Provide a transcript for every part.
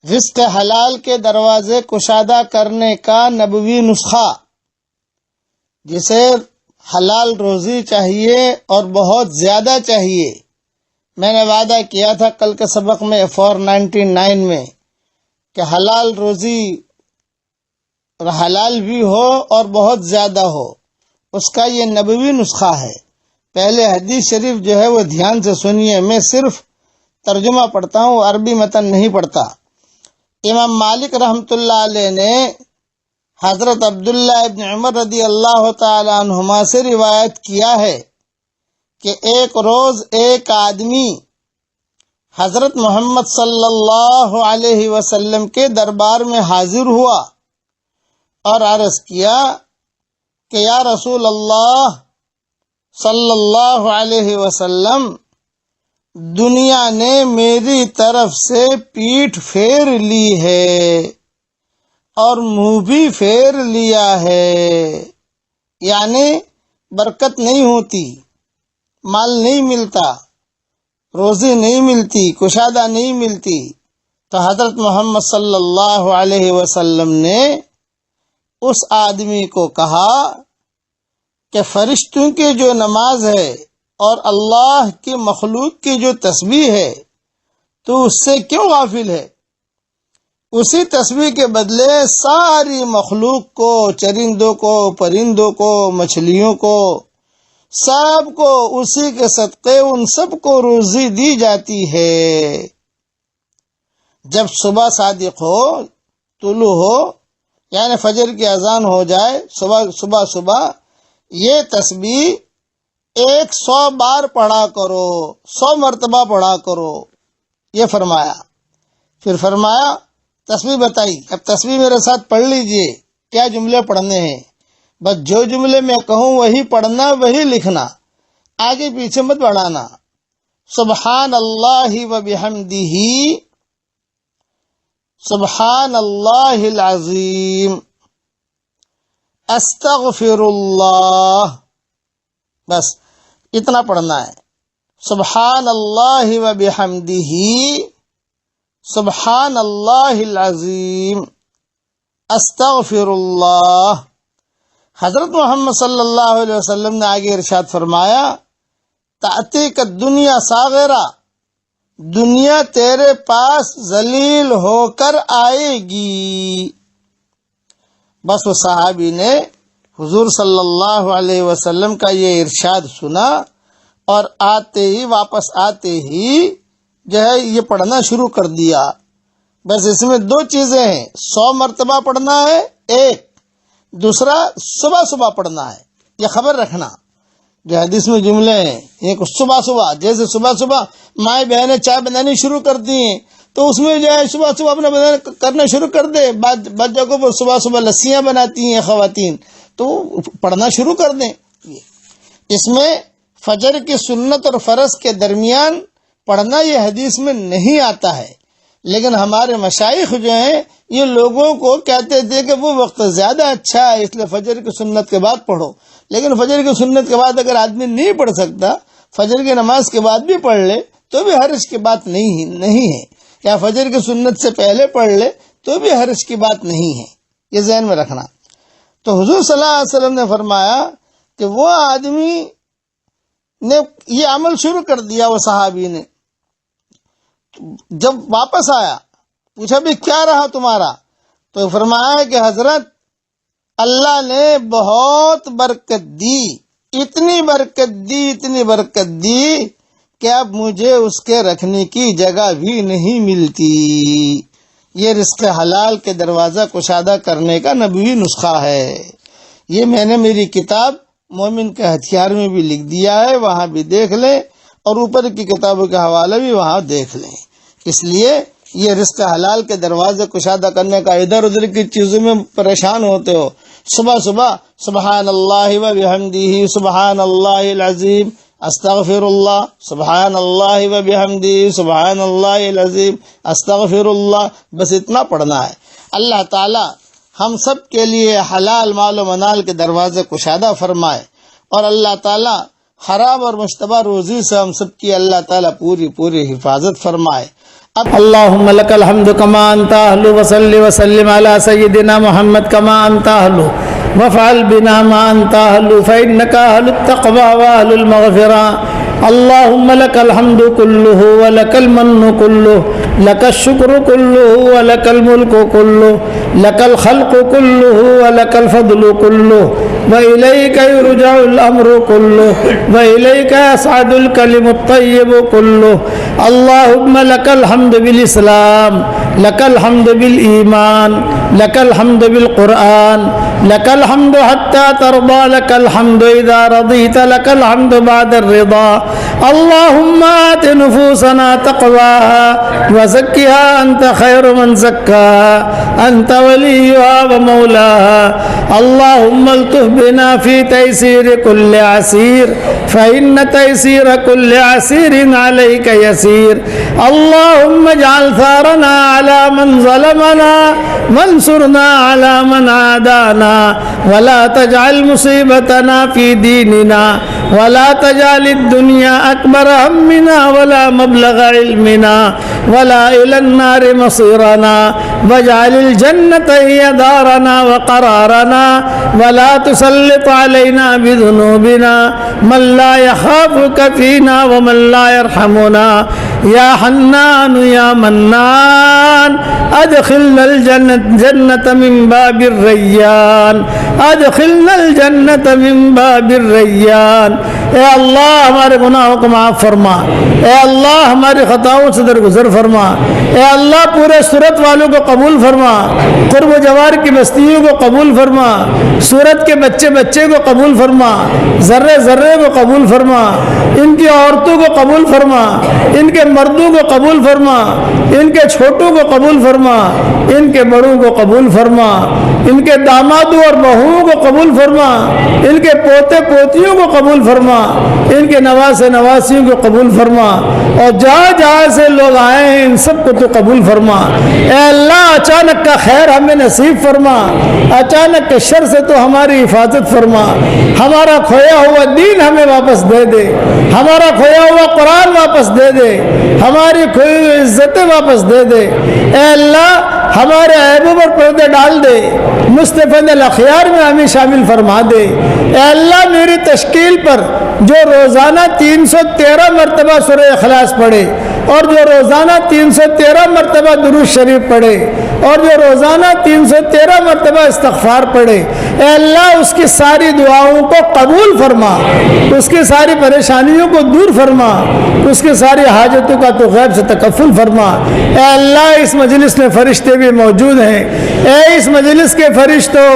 رزق حلال کے دروازے کشادہ کرنے کا نبوی نسخہ، جسے حلال روزی چاہیے اور بہت زیادہ چاہیے۔ میں نے وعدہ کیا تھا کل کے سبق میں 499 میں کہ حلال روزی حلال بھی ہو اور بہت زیادہ ہو، اس کا یہ نبوی نسخہ ہے۔ پہلے حدیث شریف جو ہے وہ دھیان سے سنیے، میں صرف ترجمہ پڑھتا ہوں، عربی متن نہیں پڑھتا۔ امام مالک رحمۃ اللہ علیہ نے حضرت عبداللہ ابن عمر رضی اللہ تعالی عنہما سے روایت کیا ہے کہ ایک روز ایک آدمی حضرت محمد صلی اللہ علیہ وسلم کے دربار میں حاضر ہوا اور عرض کیا کہ یا رسول اللہ صلی اللہ علیہ وسلم، دنیا نے میری طرف سے پیٹھ پھیر لی ہے اور منہ بھی پھیر لیا ہے، یعنی برکت نہیں ہوتی، مال نہیں ملتا، روزی نہیں ملتی، کشادہ نہیں ملتی۔ تو حضرت محمد صلی اللہ علیہ وسلم نے اس آدمی کو کہا کہ فرشتوں کی جو نماز ہے اور اللہ کی مخلوق کی جو تسبیح ہے تو اس سے کیوں غافل ہے؟ اسی تسبیح کے بدلے ساری مخلوق کو، چرندوں کو، پرندوں کو، مچھلیوں کو، سب کو اسی کے صدقے ان سب کو روزی دی جاتی ہے۔ جب صبح صادق ہو، طلوع ہو، یعنی فجر کی اذان ہو جائے، صبح یہ تسبیح 100 بار پڑھا کرو، 100 مرتبہ پڑھا کرو، یہ فرمایا۔ پھر فرمایا تسبیح بتائی، اب تسبیح میرے ساتھ پڑھ لیجئے، کیا جملے پڑھنے ہیں، بس جو جملے میں کہوں وہی پڑھنا، وہی لکھنا، آگے پیچھے مت بڑھانا۔ سبحان اللہ و بحمدہ، سبحان اللہ العظیم، استغفر اللہ، بس اتنا پڑھنا ہے۔ سبحان اللہ و بحمدہ، سبحان اللہ العظیم، استغفر اللہ۔ حضرت محمد صلی اللہ علیہ وسلم نے آگے ارشاد فرمایا، تأتیک الدنیا صاغرہ، دنیا تیرے پاس ذلیل ہو کر آئے گی۔ بس وہ صحابی نے حضور صلی اللہ علیہ وسلم کا یہ ارشاد سنا اور واپس آتے ہی جو ہے یہ پڑھنا شروع کر دیا۔ بس اس میں 2 چیزیں ہیں، 100 مرتبہ پڑھنا ہے ایک، دوسرا صبح پڑھنا ہے۔ یہ خبر رکھنا، جو حدیث میں جملے ہیں، ایک صبح جیسے صبح مائیں بہنیں چائے بنانی شروع کرتی ہیں تو اس میں جو ہے صبح اپنا کرنا شروع کر دے۔ بعض جگہوں پر صبح لسیاں بناتی ہیں خواتین، تو پڑھنا شروع کر دیں۔ اس میں فجر کی سنت اور فرض کے درمیان پڑھنا یہ حدیث میں نہیں آتا ہے، لیکن ہمارے مشائخ جو ہیں یہ لوگوں کو کہتے تھے کہ وہ وقت زیادہ اچھا ہے، اس لیے فجر کی سنت کے بعد پڑھو۔ لیکن فجر کی سنت کے بعد اگر آدمی نہیں پڑھ سکتا، فجر کی نماز کے بعد بھی پڑھ لے تو بھی حرج کی بات نہیں ہے، یا فجر کی سنت سے پہلے پڑھ لے تو بھی حرج کی بات نہیں ہے، یہ ذہن میں رکھنا۔ تو حضور صلی اللہ علیہ وسلم نے فرمایا کہ وہ آدمی نے یہ عمل شروع کر دیا، وہ صحابی نے جب واپس آیا پوچھا بھی کیا رہا تمہارا، تو فرمایا کہ حضرت اللہ نے بہت برکت دی، اتنی برکت دی کہ اب مجھے اس کے رکھنے کی جگہ بھی نہیں ملتی۔ یہ رزق حلال کے دروازہ کشادہ کرنے کا نبوی نسخہ ہے۔ یہ میں نے میری کتاب مومن کے ہتھیار میں بھی لکھ دیا ہے، وہاں بھی دیکھ لیں، اور اوپر کی کتابوں کے حوالے بھی وہاں دیکھ لیں۔ اس لیے یہ رزق حلال کے دروازے کشادہ کرنے کا ادھر ادھر کی چیزوں میں پریشان ہوتے ہو، صبح سبحان اللہ و بحمدہ، سبحان اللہ العظیم، استغفر اللہ، سبحان اللہ و بحمدہ، سبحان اللہ العظیم، استغفر اللہ، بس اتنا پڑھنا ہے۔ اللہ تعالی ہم سب کے لیے حلال مال و منال کے دروازے کشادہ فرمائے، اور اللہ تعالی حرام اور مشتبہ روزی سے ہم سب کی اللہ تعالی پوری حفاظت فرمائے۔ اللهم لك الحمد كما أنت أهل وصل وسلم على سيدنا محمد كما أنت أهل وافعل بنا ما أنت أهل فإنك أهل التقوى وأهل المغفرة. اللهم لك الحمد كله ولك المن كله لك الشكر كله ولك الملك كله لك الخلق كله ولك الفضل كله وإليك يرجع الأمر كله وإليك يصعد الكلم الطيب كله. اللهم لك الحمد بالإسلام لك الحمد بالإيمان لك الحمد بالقرآن لك الحمد حتى ترضى لك الحمد إذا رضيت لك الحمد بعد الرضا. اللهم آت نفوسنا تقواها وزكها أنت خير من زكاها أنت وليها ومولاها. اللهم الطف بنا في تيسير كل عسير فإن تيسير كل عسير عليك يسير. اللهم اجعل ثارنا على من ظلمنا وانصرنا على من عادانا ولا تجعل مصيبتنا في ديننا ولا تجعل الدنيا أكبر همنا ولا مبلغ علمنا ولا إلى النار مصيرنا واجعل الجنة هي دارنا وقرارنا ولا تسلط علينا بذنوبنا من لا يخافك فينا ومن لا يرحمنا. يا حنان يا منان ادخلنا الجنة من باب الریان ادخلنا الجنة من باب الریان. اے اللہ ہمارے گناہوں کو معاف فرما، اے اللہ ہماری خطاؤں سے درگزر فرما، اے اللہ پورے سورت والوں کو قبول فرما، قرب و جوار کی بستیوں کو قبول فرما، سورت کے بچے بچے کو قبول فرما، ذرے ذرے کو قبول فرما، ان کی عورتوں کو قبول فرما، ان کے مردوں کو قبول فرما، ان کے چھوٹوں کو قبول فرما، ان کے بڑوں کو قبول فرما، ان کے دامادوں اور بہوؤں کو قبول فرما، ان کے پوتے پوتیوں کو قبول فرما، ان کے نواسے نواسیوں کو قبول فرما، اور جہاں جہاں سے لوگ آئے ہیں ان سب کو تو قبول فرما. اے اللہ اچانک کا خیر ہمیں نصیب فرما، اچانک کے شر سے تو ہماری حفاظت فرما، ہمارا کھویا ہوا دین ہمیں واپس دے دے، ہمارا کھویا ہوا قرآن واپس دے دے، ہماری کھوئی ہوئی عزتیں واپس دے دے. اے اللہ ہمارے عیبوں پر پردے ڈال دے، مصطفیٰ الاخیار میں ہمیں شامل فرما دے. اے اللہ میری تشکیل پر جو روزانہ 313 مرتبہ سورہ اخلاص پڑھے اور جو روزانہ 313 مرتبہ درود شریف پڑھے اور جو روزانہ 313 مرتبہ استغفار پڑھے، اے اللہ اس کی ساری دعاؤں کو قبول فرما، اس کی ساری پریشانیوں کو دور فرما، اس کی ساری حاجتوں کا تو غیب سے تکفل فرما. اے اللہ اس مجلس میں فرشتے بھی موجود ہیں، اے اس مجلس کے فرشتوں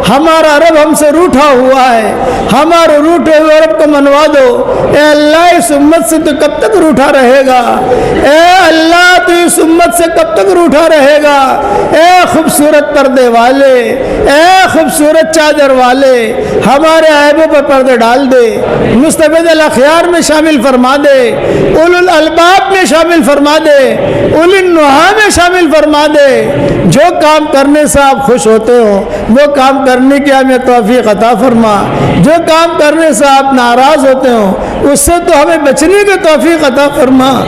ہمارا رب ہم سے روٹھا ہوا ہے، ہمارے روٹھے ہوئے رب کو منوا دو. اے اللہ اس امت سے تو کب تک روٹھا رہے گا؟ اے اللہ تو اس امت سے کب تک روٹھا رہے گا؟ اے خوبصورت پردے والے، اے خوبصورت چادر والے، ہمارے عیبوں پر پردے ڈال دے، مصطفیٰ الاخیار میں شامل فرما دے، اولو الالباب میں شامل فرما دے، اولی النہی میں شامل فرما دے. جو کام کرنے سے آپ خوش ہوتے ہو وہ کام کرنے کی ہمیں توفیق عطا فرما، جو کام کرنے سے آپ ناراض ہوتے ہو اس سے تو ہمیں بچنے کی توفیق عطا فرما.